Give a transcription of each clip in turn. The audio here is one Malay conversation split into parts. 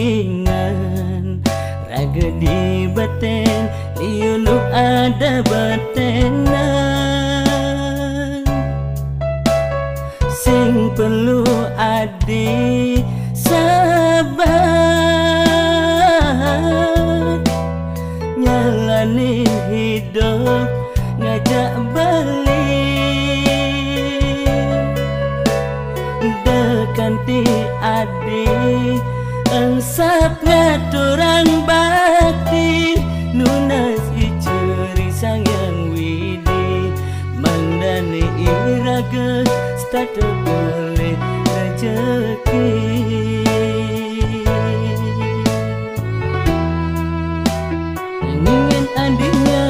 lingan raga di baten liunu ada batenan sing perlu adi sabar nyalanin hidup ngajak balik dekanti adik engsap ngaturang bakti nunas iceri sayang widi mandani iraga stata boleh rezeki ingin adiknya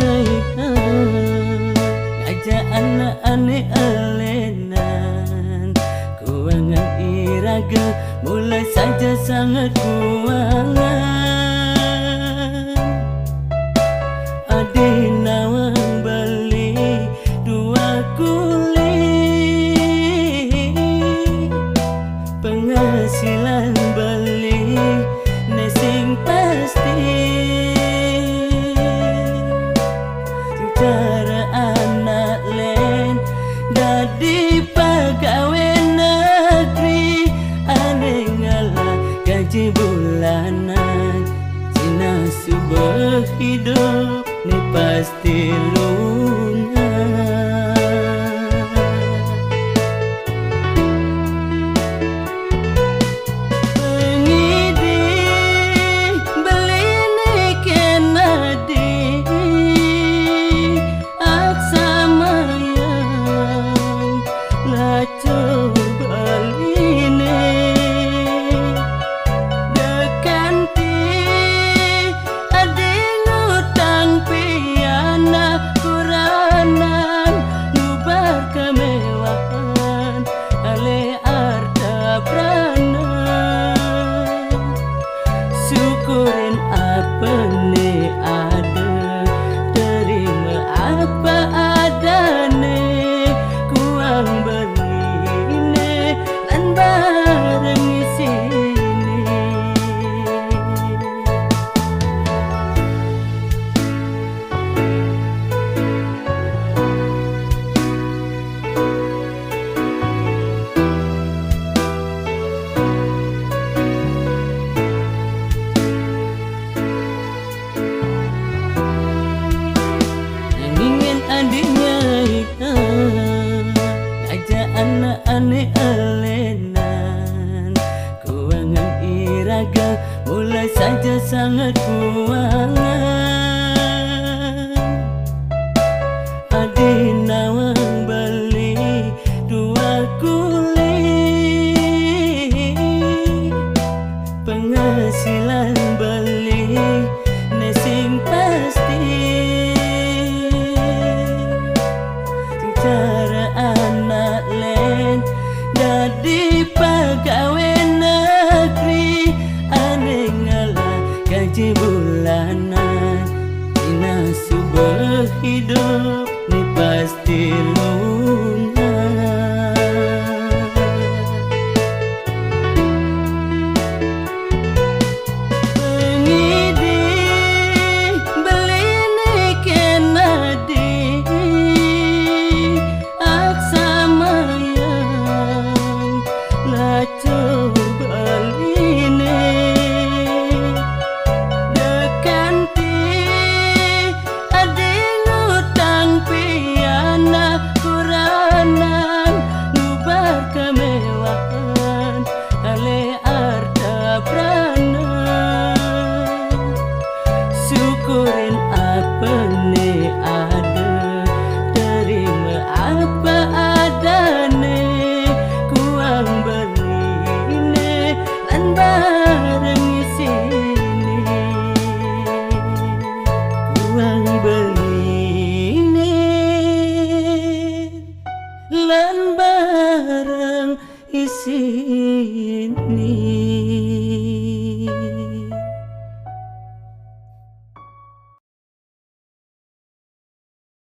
ngajak anak aneh alenan kuangan iraga mulai saja sangat kuangan adi nawang beli dua kuli penghasilan beli nesing pasti cara anak len dadi pegawai negeri aneh ngalah gaji bulanan Cina subah hidup ni pasti lunas pengidi beli ni kenadi aksa mayang lacur syukurin apa nih ada terima apa ada nih kuang begini dan bareng di sini adiknya ngajak anak aneh alenan kuangan iraga mulai saja sangat kuangan adi nawang beli dua kuli penghasilan beli nesing pasti cara anak len dadi pegawai negeri aneh ngalah gaji bulanan Cina subah hidup ni pasti lunas pengidi beli ni kenadi lacur baline dekanti adi ngutang piana kuranan nubar kemewahan ale arta pranan syukurin apa nih ada terima apa ada nih kuang begini dan bareng di sini kuang begini dan bareng di sini.